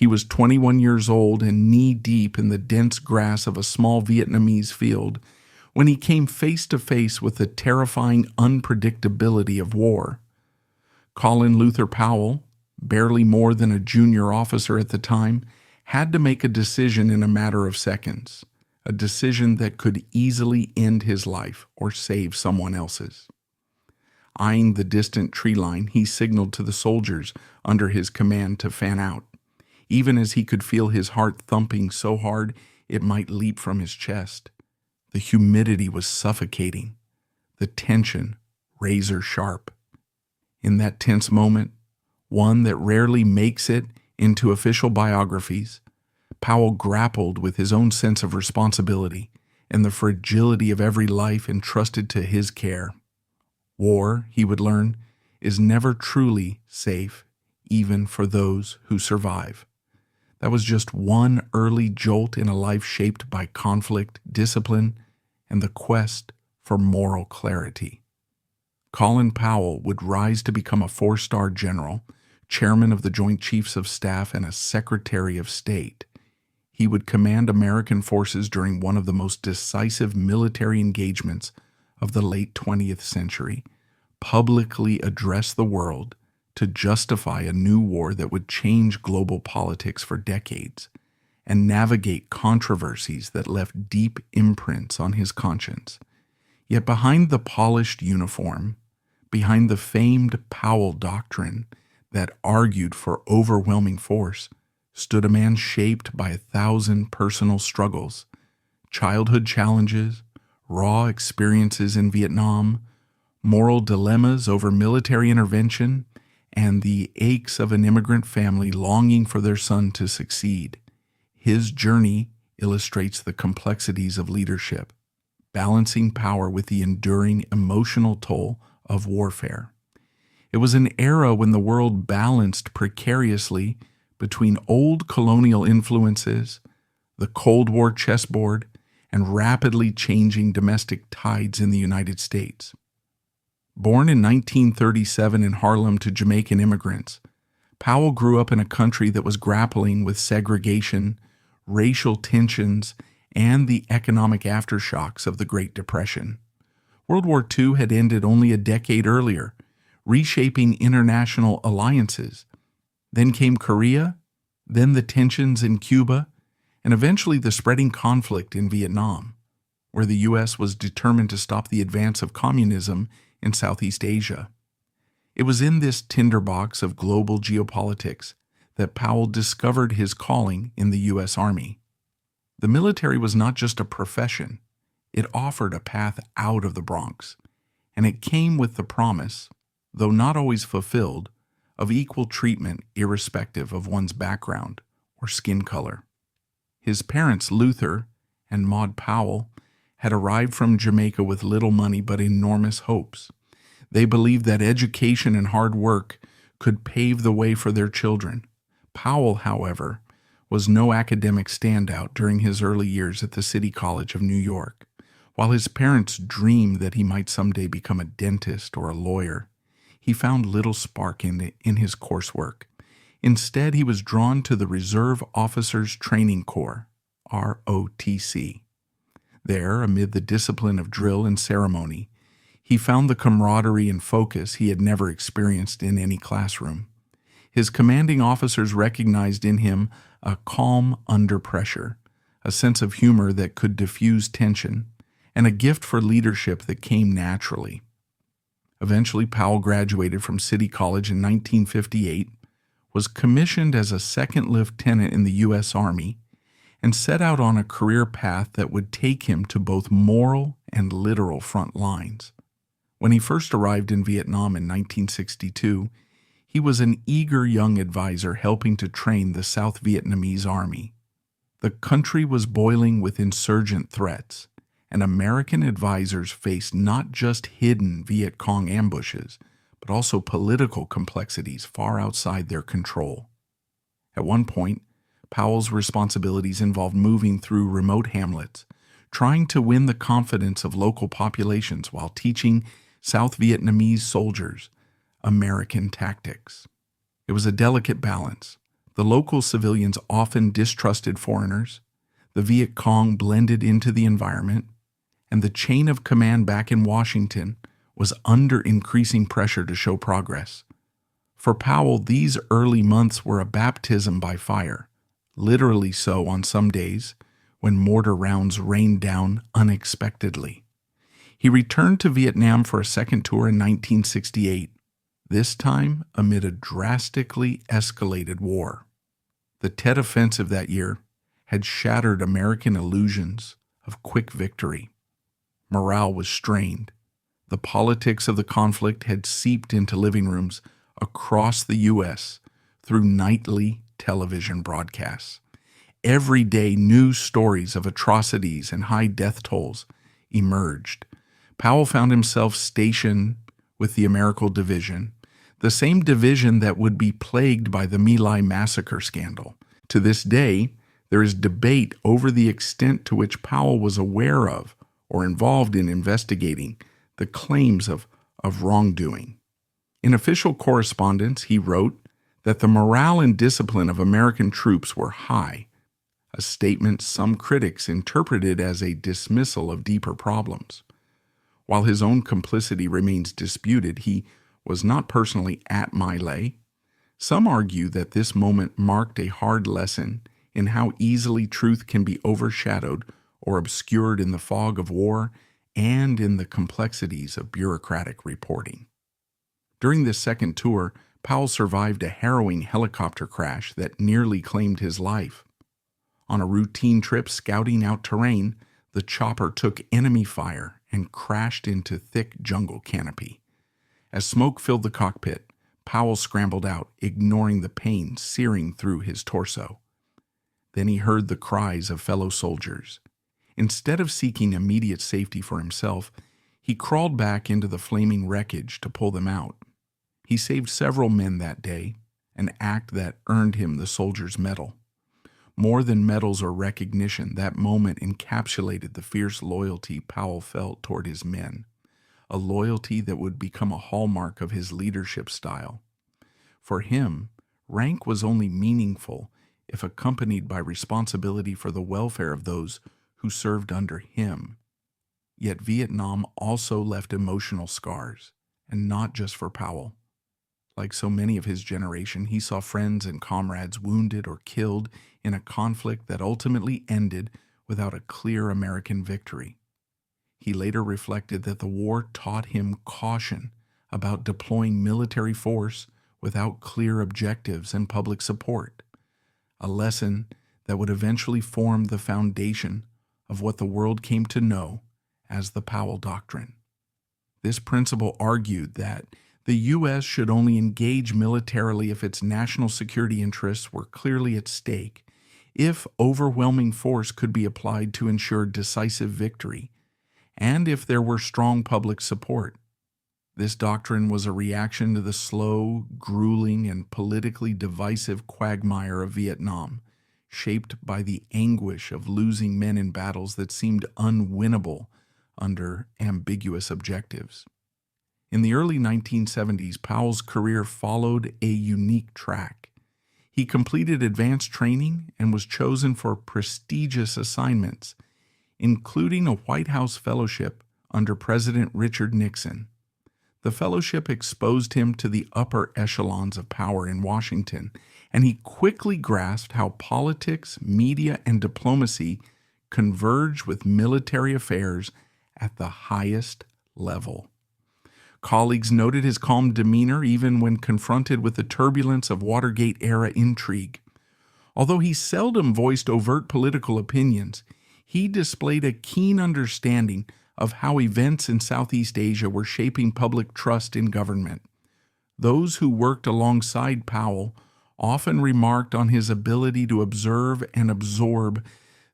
He was 21 years old and knee-deep in the dense grass of a small Vietnamese field when he came face to face with the terrifying unpredictability of war. Colin Luther Powell, barely more than a junior officer at the time, had to make a decision in a matter of seconds, a decision that could easily end his life or save someone else's. Eyeing the distant tree line, he signaled to the soldiers under his command to fan out, even as he could feel his heart thumping so hard it might leap from his chest. The humidity was suffocating, the tension razor sharp. In that tense moment, one that rarely makes it into official biographies, Powell grappled with his own sense of responsibility and the fragility of every life entrusted to his care. War, he would learn, is never truly safe, even for those who survive. That was just one early jolt in a life shaped by conflict, discipline, and the quest for moral clarity. Colin Powell would rise to become a 4-star general, chairman of the Joint Chiefs of Staff, and a Secretary of State. He would command American forces during one of the most decisive military engagements of the late 20th century, publicly address the world to justify a new war that would change global politics for decades, and navigate controversies that left deep imprints on his conscience. Yet behind the polished uniform, behind the famed Powell Doctrine that argued for overwhelming force, stood a man shaped by 1,000 personal struggles, childhood challenges, raw experiences in Vietnam, moral dilemmas over military intervention, and the aches of an immigrant family longing for their son to succeed. His journey illustrates the complexities of leadership, balancing power with the enduring emotional toll of warfare. It was an era when the world balanced precariously between old colonial influences, the Cold War chessboard, and rapidly changing domestic tides in the United States. Born in 1937 in Harlem to Jamaican immigrants, Powell grew up in a country that was grappling with segregation, racial tensions, and the economic aftershocks of the Great Depression. World War II had ended only a decade earlier, reshaping international alliances. Then came Korea, then the tensions in Cuba, and eventually the spreading conflict in Vietnam, where the U.S. was determined to stop the advance of communism in Southeast Asia. It was in this tinderbox of global geopolitics that Powell discovered his calling in the U.S. Army. The military was not just a profession. It offered a path out of the Bronx, and it came with the promise, though not always fulfilled, of equal treatment irrespective of one's background or skin color. His parents, Luther and Maud Powell, had arrived from Jamaica with little money but enormous hopes. They believed that education and hard work could pave the way for their children. Powell, however, was no academic standout during his early years at the City College of New York. While his parents dreamed that he might someday become a dentist or a lawyer, he found little spark in his coursework. Instead, he was drawn to the Reserve Officers Training Corps, ROTC. There, amid the discipline of drill and ceremony, he found the camaraderie and focus he had never experienced in any classroom. His commanding officers recognized in him a calm under pressure, a sense of humor that could diffuse tension, and a gift for leadership that came naturally. Eventually, Powell graduated from City College in 1958, was commissioned as a second lieutenant in the U.S. Army, and set out on a career path that would take him to both moral and literal front lines. When he first arrived in Vietnam in 1962, he was an eager young advisor helping to train the South Vietnamese Army. The country was boiling with insurgent threats, and American advisors faced not just hidden Viet Cong ambushes, but also political complexities far outside their control. At one point, Powell's responsibilities involved moving through remote hamlets, trying to win the confidence of local populations while teaching South Vietnamese soldiers American tactics. It was a delicate balance, The local civilians often distrusted foreigners, the Viet Cong blended into the environment, and the chain of command back in Washington was under increasing pressure to show progress. For Powell, these early months were a baptism by fire, literally so on some days when mortar rounds rained down unexpectedly. He returned to Vietnam for a second tour in 1968, this time amid a drastically escalated war. The Tet Offensive that year had shattered American illusions of quick victory. Morale was strained. The politics of the conflict had seeped into living rooms across the U.S. through nightly television broadcasts. Every day, news stories of atrocities and high death tolls emerged. Powell found himself stationed with the American Division, the same division that would be plagued by the My Lai massacre scandal. To this day, there is debate over the extent to which Powell was aware of or involved in investigating the claims of wrongdoing. In official correspondence, he wrote that the morale and discipline of American troops were high, a statement some critics interpreted as a dismissal of deeper problems. While his own complicity remains disputed, he was not personally at My Lai. Some argue that this moment marked a hard lesson in how easily truth can be overshadowed or obscured in the fog of war and in the complexities of bureaucratic reporting. During this second tour, Powell survived a harrowing helicopter crash that nearly claimed his life. On a routine trip scouting out terrain, the chopper took enemy fire and crashed into thick jungle canopy. As smoke filled the cockpit, Powell scrambled out, ignoring the pain searing through his torso. Then he heard the cries of fellow soldiers. Instead of seeking immediate safety for himself, he crawled back into the flaming wreckage to pull them out. He saved several men that day, an act that earned him the soldier's medal. More than medals or recognition, that moment encapsulated the fierce loyalty Powell felt toward his men, a loyalty that would become a hallmark of his leadership style. For him, rank was only meaningful if accompanied by responsibility for the welfare of those who served under him. Yet Vietnam also left emotional scars, and not just for Powell. Like so many of his generation, he saw friends and comrades wounded or killed in a conflict that ultimately ended without a clear American victory. He later reflected that the war taught him caution about deploying military force without clear objectives and public support, a lesson that would eventually form the foundation of what the world came to know as the Powell Doctrine. This principle argued that the U.S. should only engage militarily if its national security interests were clearly at stake, if overwhelming force could be applied to ensure decisive victory, and if there were strong public support. This doctrine was a reaction to the slow, grueling, and politically divisive quagmire of Vietnam, shaped by the anguish of losing men in battles that seemed unwinnable under ambiguous objectives. In the early 1970s, Powell's career followed a unique track. He completed advanced training and was chosen for prestigious assignments, including a White House fellowship under President Richard Nixon. The fellowship exposed him to the upper echelons of power in Washington, and he quickly grasped how politics, media, and diplomacy converge with military affairs at the highest level. Colleagues noted his calm demeanor even when confronted with the turbulence of Watergate-era intrigue. Although he seldom voiced overt political opinions, he displayed a keen understanding of how events in Southeast Asia were shaping public trust in government. Those who worked alongside Powell often remarked on his ability to observe and absorb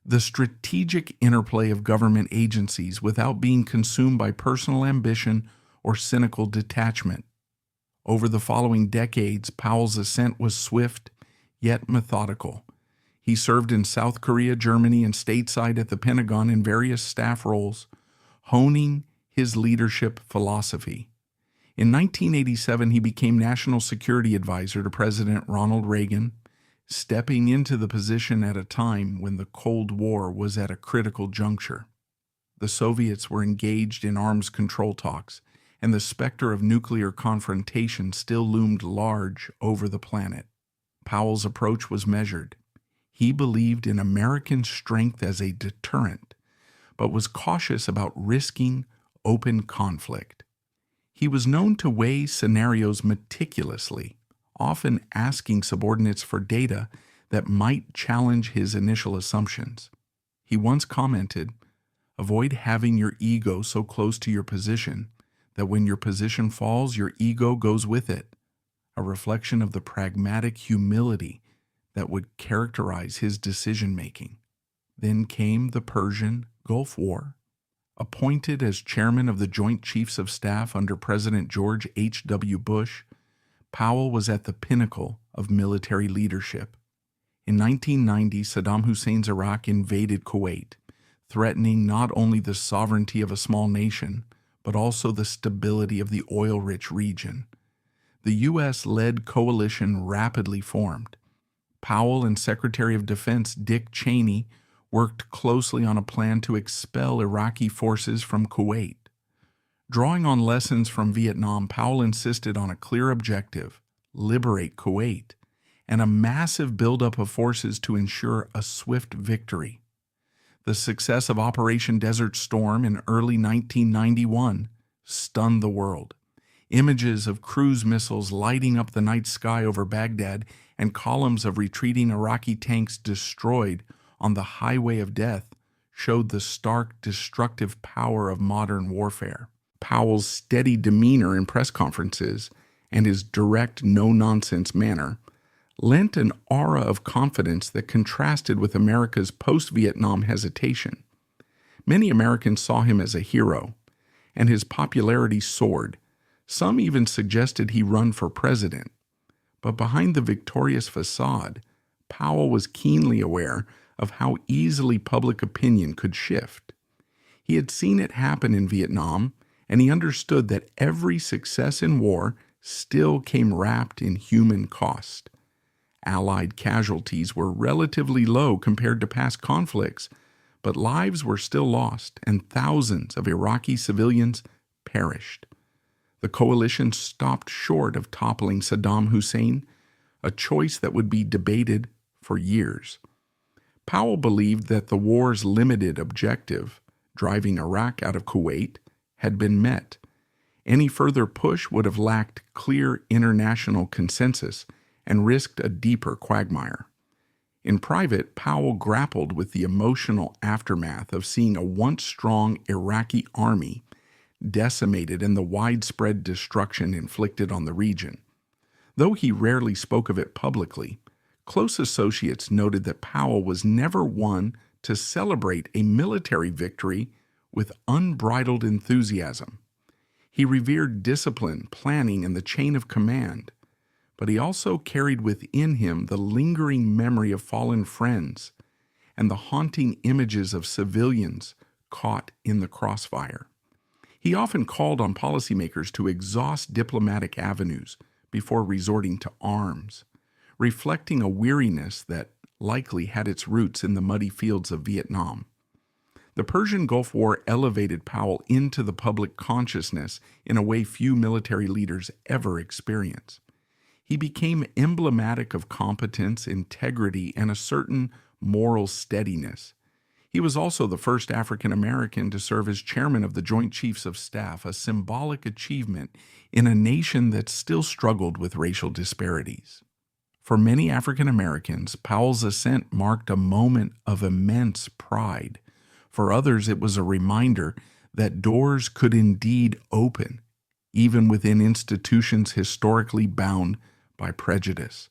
the strategic interplay of government agencies without being consumed by personal ambition or cynical detachment. Over the following decades, Powell's ascent was swift yet methodical. He served in South Korea, Germany, and stateside at the Pentagon in various staff roles, honing his leadership philosophy. In 1987, he became National Security Advisor to President Ronald Reagan, stepping into the position at a time when the Cold War was at a critical juncture. The Soviets were engaged in arms control talks, and the specter of nuclear confrontation still loomed large over the planet. Powell's approach was measured. He believed in American strength as a deterrent, but was cautious about risking open conflict. He was known to weigh scenarios meticulously, often asking subordinates for data that might challenge his initial assumptions. He once commented, "Avoid having your ego so close to your position that when your position falls, your ego goes with it," a reflection of the pragmatic humility that would characterize his decision-making. Then came the Persian Gulf War. Appointed as chairman of the Joint Chiefs of Staff under President George H.W. Bush, Powell was at the pinnacle of military leadership. In 1990, Saddam Hussein's Iraq invaded Kuwait, threatening not only the sovereignty of a small nation, but also the stability of the oil-rich region. The U.S.-led coalition rapidly formed. Powell and Secretary of Defense Dick Cheney worked closely on a plan to expel Iraqi forces from Kuwait. Drawing on lessons from Vietnam, Powell insisted on a clear objective: liberate Kuwait, and a massive buildup of forces to ensure a swift victory. The success of Operation Desert Storm in early 1991 stunned the world. Images of cruise missiles lighting up the night sky over Baghdad and columns of retreating Iraqi tanks destroyed on the highway of death showed the stark, destructive power of modern warfare. Powell's steady demeanor in press conferences and his direct, no-nonsense manner lent an aura of confidence that contrasted with America's post-Vietnam hesitation. Many Americans saw him as a hero, and his popularity soared. Some even suggested he run for president. But behind the victorious facade, Powell was keenly aware of how easily public opinion could shift. He had seen it happen in Vietnam, and he understood that every success in war still came wrapped in human cost. Allied casualties were relatively low compared to past conflicts, but lives were still lost, and thousands of Iraqi civilians perished. The coalition stopped short of toppling Saddam Hussein, a choice that would be debated for years. Powell believed that the war's limited objective, driving Iraq out of Kuwait, had been met. Any further push would have lacked clear international consensus and risked a deeper quagmire. In private, Powell grappled with the emotional aftermath of seeing a once strong Iraqi army decimated and the widespread destruction inflicted on the region. Though he rarely spoke of it publicly, close associates noted that Powell was never one to celebrate a military victory with unbridled enthusiasm. He revered discipline, planning, and the chain of command, but he also carried within him the lingering memory of fallen friends and the haunting images of civilians caught in the crossfire. He often called on policymakers to exhaust diplomatic avenues before resorting to arms, reflecting a weariness that likely had its roots in the muddy fields of Vietnam. The Persian Gulf War elevated Powell into the public consciousness in a way few military leaders ever experience. He became emblematic of competence, integrity, and a certain moral steadiness. He was also the first African American to serve as chairman of the Joint Chiefs of Staff, a symbolic achievement in a nation that still struggled with racial disparities. For many African Americans, Powell's ascent marked a moment of immense pride. For others, it was a reminder that doors could indeed open, even within institutions historically bound by prejudice.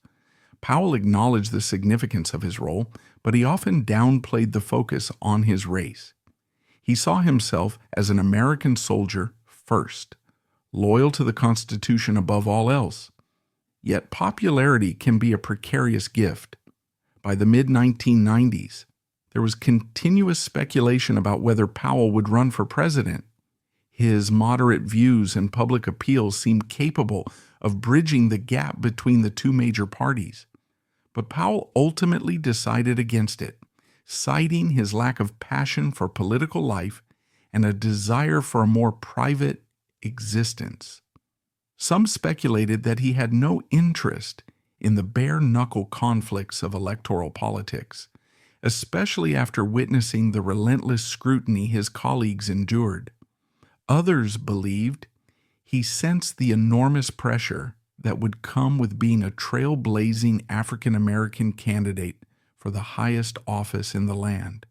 Powell acknowledged the significance of his role, but he often downplayed the focus on his race. He saw himself as an American soldier first, loyal to the Constitution above all else. Yet popularity can be a precarious gift. By the mid-1990s, there was continuous speculation about whether Powell would run for president. His moderate views and public appeals seemed capable of bridging the gap between the two major parties. But Powell ultimately decided against it, citing his lack of passion for political life and a desire for a more private existence. Some speculated that he had no interest in the bare-knuckle conflicts of electoral politics, especially after witnessing the relentless scrutiny his colleagues endured. Others believed he sensed the enormous pressure that would come with being a trailblazing African-American candidate for the highest office in the land.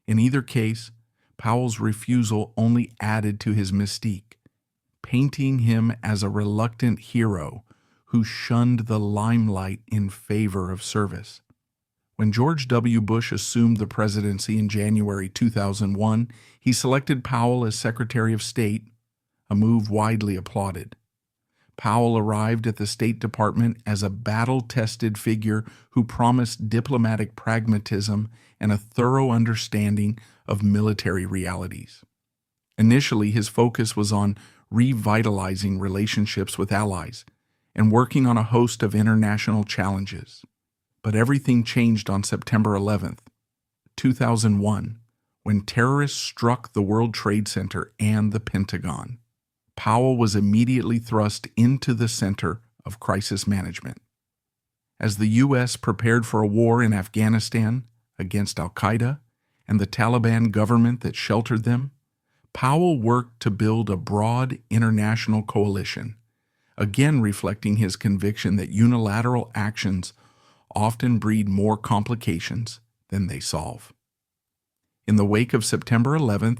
In either case, Powell's refusal only added to his mystique, painting him as a reluctant hero who shunned the limelight in favor of service. When George W. Bush assumed the presidency in January 2001, he selected Powell as Secretary of State, a move widely applauded. Powell arrived at the State Department as a battle-tested figure who promised diplomatic pragmatism and a thorough understanding of military realities. Initially, his focus was on revitalizing relationships with allies and working on a host of international challenges. But everything changed on September 11th, 2001, when terrorists struck the World Trade Center and the Pentagon. Powell was immediately thrust into the center of crisis management. As the U.S. prepared for a war in Afghanistan against al-Qaeda and the Taliban government that sheltered them, Powell worked to build a broad international coalition, again reflecting his conviction that unilateral actions often breed more complications than they solve. In the wake of September 11th,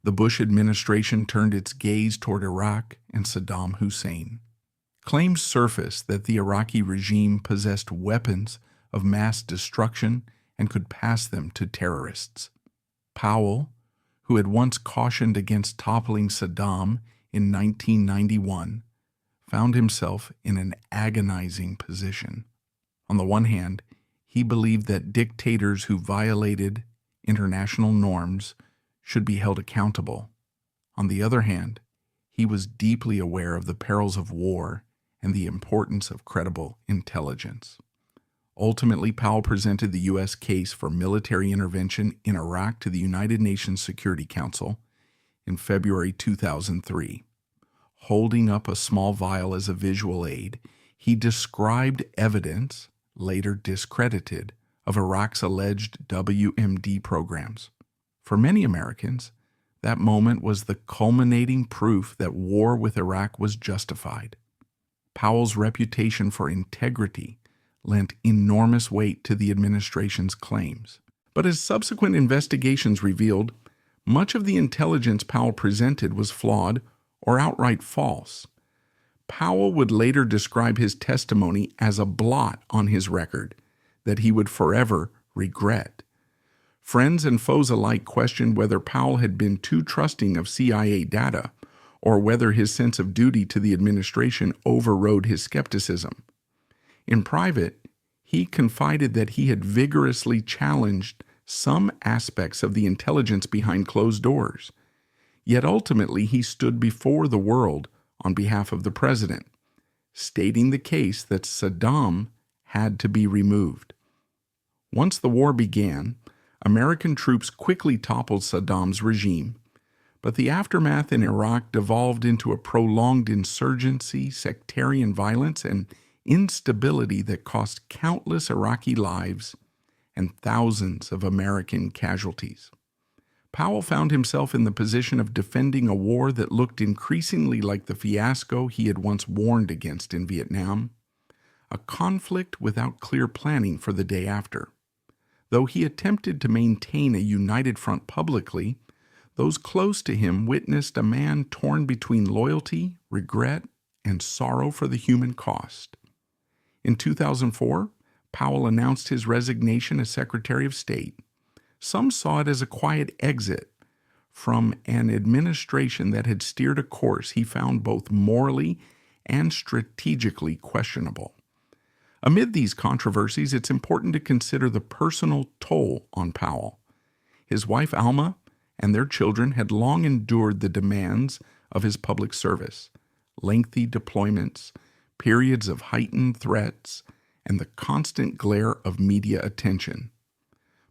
the Bush administration turned its gaze toward Iraq and Saddam Hussein. Claims surfaced that the Iraqi regime possessed weapons of mass destruction and could pass them to terrorists. Powell, who had once cautioned against toppling Saddam in 1991, found himself in an agonizing position. On the one hand, he believed that dictators who violated international norms should be held accountable. On the other hand, he was deeply aware of the perils of war and the importance of credible intelligence. Ultimately, Powell presented the U.S. case for military intervention in Iraq to the United Nations Security Council in February 2003. Holding up a small vial as a visual aid, he described evidence, later discredited, of Iraq's alleged WMD programs. For many Americans, that moment was the culminating proof that war with Iraq was justified. Powell's reputation for integrity lent enormous weight to the administration's claims. But as subsequent investigations revealed, much of the intelligence Powell presented was flawed or outright false. Powell would later describe his testimony as a blot on his record that he would forever regret. Friends and foes alike questioned whether Powell had been too trusting of CIA data or whether his sense of duty to the administration overrode his skepticism. In private, he confided that he had vigorously challenged some aspects of the intelligence behind closed doors. Yet ultimately he stood before the world on behalf of the president, stating the case that Saddam had to be removed. Once the war began, American troops quickly toppled Saddam's regime, but the aftermath in Iraq devolved into a prolonged insurgency, sectarian violence, and instability that cost countless Iraqi lives and thousands of American casualties. Powell found himself in the position of defending a war that looked increasingly like the fiasco he had once warned against in Vietnam, a conflict without clear planning for the day after. Though he attempted to maintain a united front publicly, those close to him witnessed a man torn between loyalty, regret, and sorrow for the human cost. In 2004, Powell announced his resignation as Secretary of State. Some saw it as a quiet exit from an administration that had steered a course he found both morally and strategically questionable. Amid these controversies, it's important to consider the personal toll on Powell. His wife Alma and their children had long endured the demands of his public service, lengthy deployments, periods of heightened threats, and the constant glare of media attention.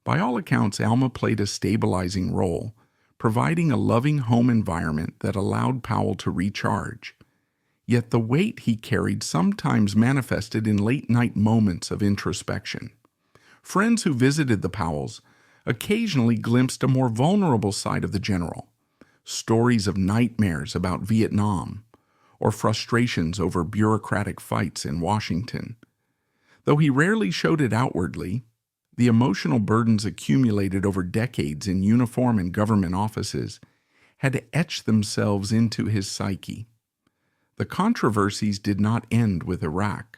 By all accounts, Alma played a stabilizing role, providing a loving home environment that allowed Powell to recharge. Yet the weight he carried sometimes manifested in late-night moments of introspection. Friends who visited the Powells occasionally glimpsed a more vulnerable side of the general, stories of nightmares about Vietnam, or frustrations over bureaucratic fights in Washington. Though he rarely showed it outwardly, the emotional burdens accumulated over decades in uniform and government offices had etched themselves into his psyche. The controversies did not end with Iraq.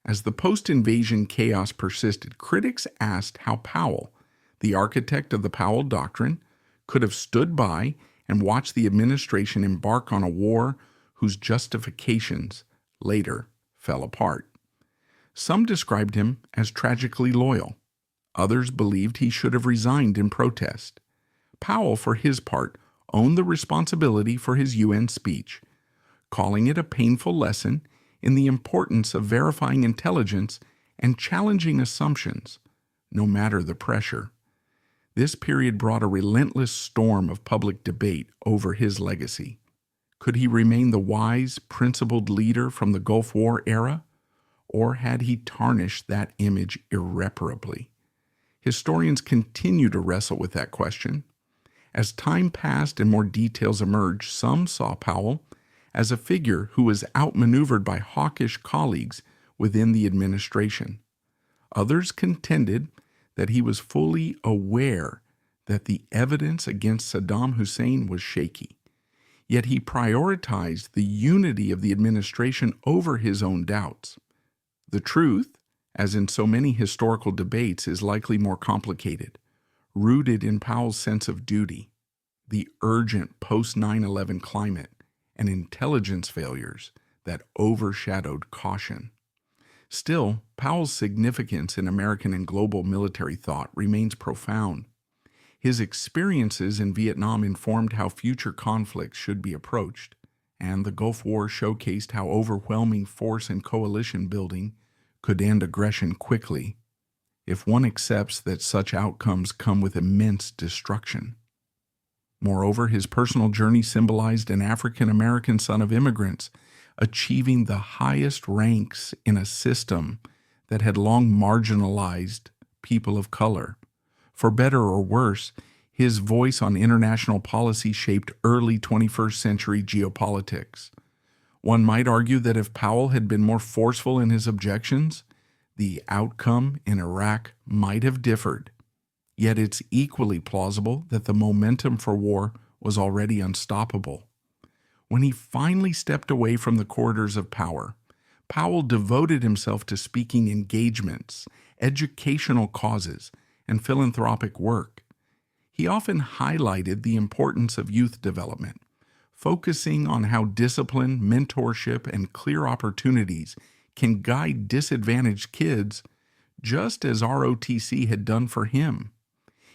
As the post-invasion chaos persisted, critics asked how Powell, the architect of the Powell Doctrine, could have stood by and watched the administration embark on a war whose justifications later fell apart. Some described him as tragically loyal. Others believed he should have resigned in protest. Powell, for his part, owned the responsibility for his UN speech, calling it a painful lesson in the importance of verifying intelligence and challenging assumptions, no matter the pressure. This period brought a relentless storm of public debate over his legacy. Could he remain the wise, principled leader from the Gulf War era, or had he tarnished that image irreparably? Historians continue to wrestle with that question. As time passed and more details emerged, some saw Powell as a figure who was outmaneuvered by hawkish colleagues within the administration. Others contended that he was fully aware that the evidence against Saddam Hussein was shaky, yet he prioritized the unity of the administration over his own doubts. The truth, as in so many historical debates, is likely more complicated, rooted in Powell's sense of duty, the urgent post-9/11 climate, and intelligence failures that overshadowed caution. Still, Powell's significance in American and global military thought remains profound. His experiences in Vietnam informed how future conflicts should be approached, and the Gulf War showcased how overwhelming force and coalition building could end aggression quickly, if one accepts that such outcomes come with immense destruction. Moreover, his personal journey symbolized an African-American son of immigrants achieving the highest ranks in a system that had long marginalized people of color. For better or worse, his voice on international policy shaped early 21st century geopolitics. One might argue that if Powell had been more forceful in his objections, the outcome in Iraq might have differed. Yet it's equally plausible that the momentum for war was already unstoppable. When he finally stepped away from the corridors of power, Powell devoted himself to speaking engagements, educational causes, and philanthropic work. He often highlighted the importance of youth development, focusing on how discipline, mentorship, and clear opportunities can guide disadvantaged kids, just as ROTC had done for him.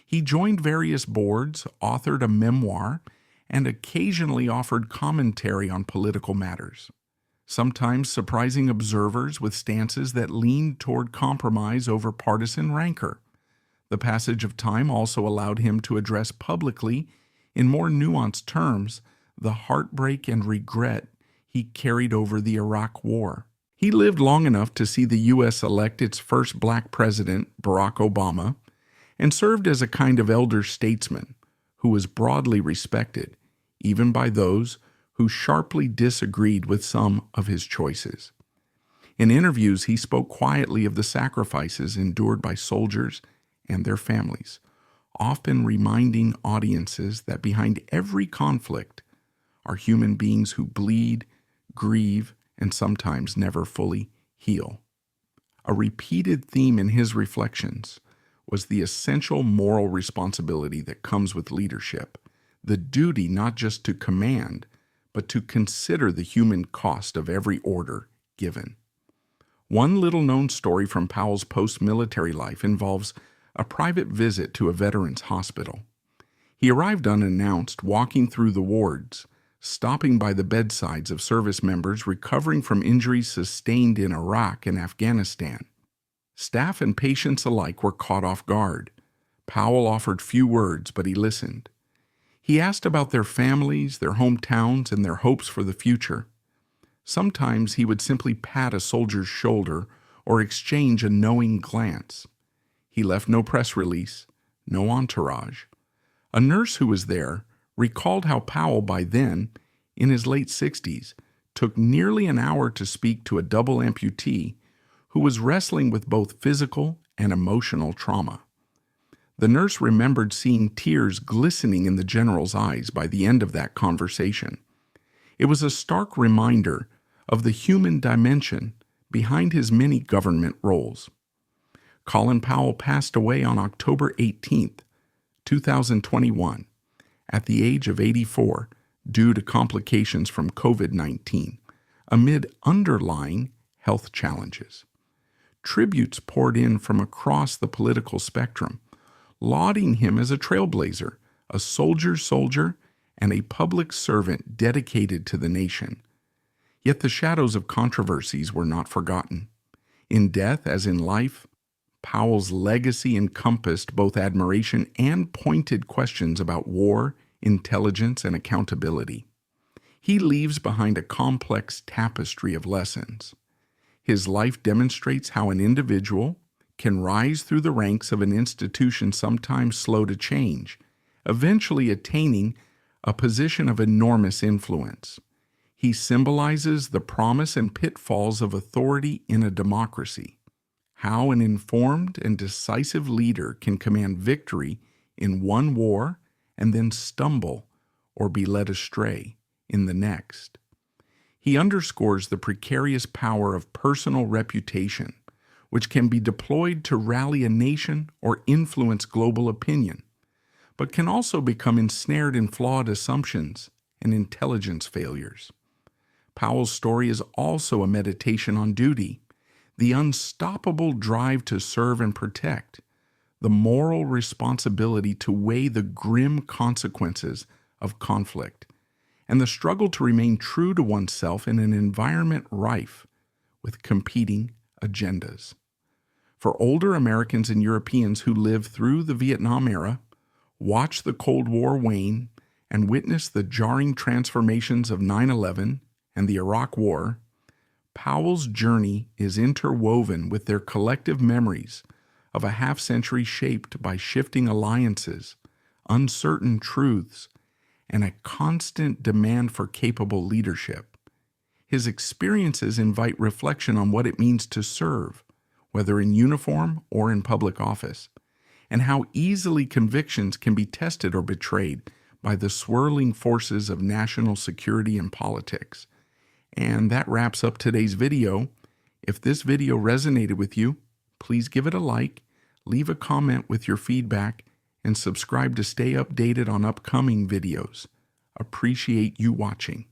He joined various boards, authored a memoir, and occasionally offered commentary on political matters, sometimes surprising observers with stances that leaned toward compromise over partisan rancor. The passage of time also allowed him to address publicly, in more nuanced terms, the heartbreak and regret he carried over the Iraq War. He lived long enough to see the U.S. elect its first black president, Barack Obama, and served as a kind of elder statesman who was broadly respected, even by those who sharply disagreed with some of his choices. In interviews, he spoke quietly of the sacrifices endured by soldiers and their families, often reminding audiences that behind every conflict are human beings who bleed, grieve, and sometimes never fully heal. A repeated theme in his reflections was the essential moral responsibility that comes with leadership, the duty not just to command, but to consider the human cost of every order given. One little-known story from Powell's post-military life involves a private visit to a veterans hospital. He arrived unannounced, walking through the wards, stopping by the bedsides of service members recovering from injuries sustained in Iraq and Afghanistan. Staff and patients alike were caught off guard. Powell offered few words, but he listened. He asked about their families, their hometowns, and their hopes for the future. Sometimes he would simply pat a soldier's shoulder or exchange a knowing glance. He left no press release, no entourage. A nurse who was there recalled how Powell, by then, in his late 60s, took nearly an hour to speak to a double amputee who was wrestling with both physical and emotional trauma. The nurse remembered seeing tears glistening in the general's eyes by the end of that conversation. It was a stark reminder of the human dimension behind his many government roles. Colin Powell passed away on October 18, 2021, at the age of 84 due to complications from COVID-19, amid underlying health challenges. Tributes poured in from across the political spectrum, lauding him as a trailblazer, a soldier's soldier, and a public servant dedicated to the nation. Yet the shadows of controversies were not forgotten. In death, as in life, Powell's legacy encompassed both admiration and pointed questions about war, intelligence, and accountability. He leaves behind a complex tapestry of lessons. His life demonstrates how an individual can rise through the ranks of an institution sometimes slow to change, eventually attaining a position of enormous influence. He symbolizes the promise and pitfalls of authority in a democracy, how an informed and decisive leader can command victory in one war and then stumble or be led astray in the next. He underscores the precarious power of personal reputation, which can be deployed to rally a nation or influence global opinion, but can also become ensnared in flawed assumptions and intelligence failures. Powell's story is also a meditation on duty, the unstoppable drive to serve and protect, the moral responsibility to weigh the grim consequences of conflict, and the struggle to remain true to oneself in an environment rife with competing agendas. For older Americans and Europeans who lived through the Vietnam era, watched the Cold War wane, and witnessed the jarring transformations of 9/11 and the Iraq War, Powell's journey is interwoven with their collective memories of a half-century shaped by shifting alliances, uncertain truths, and a constant demand for capable leadership. His experiences invite reflection on what it means to serve, whether in uniform or in public office, and how easily convictions can be tested or betrayed by the swirling forces of national security and politics. And that wraps up today's video. If this video resonated with you, please give it a like, leave a comment with your feedback, and subscribe to stay updated on upcoming videos. Appreciate you watching.